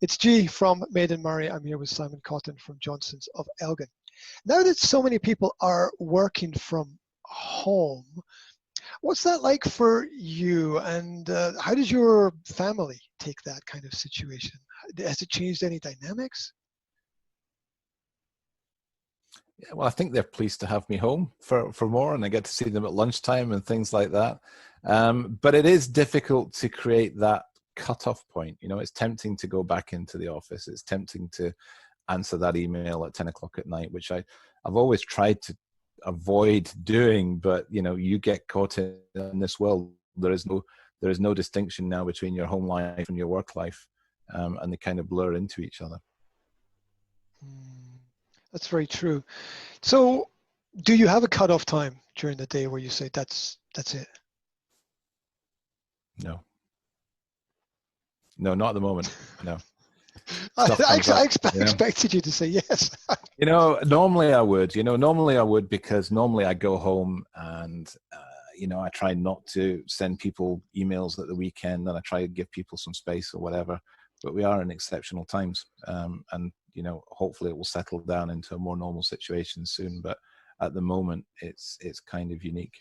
It's G from Made in Moray. I'm here with Simon Cotton from Johnson's of Elgin. Now that so many people are working from home, what's that like for you? And how does your family take that kind of situation? Has it changed any dynamics? Yeah, well, I think they're pleased to have me home for more, and I get to see them at lunchtime and things like that. But it is difficult to create that cutoff point. You know, it's tempting to go back into the office. It's tempting to answer that email at 10 o'clock at night, which I've always tried to avoid doing. But, you know, you get caught in this world. There is no distinction now between your home life and your work life, and they kind of blur into each other. That's very true. So do you have a cutoff time during the day where you say that's it? No, not at the moment. No. I expected you to say yes. You know, normally I would. Because normally I go home and, you know, I try not to send people emails at the weekend, and I try to give people some space or whatever. But we are in exceptional times, and you know, hopefully it will settle down into a more normal situation soon. But at the moment, it's kind of unique.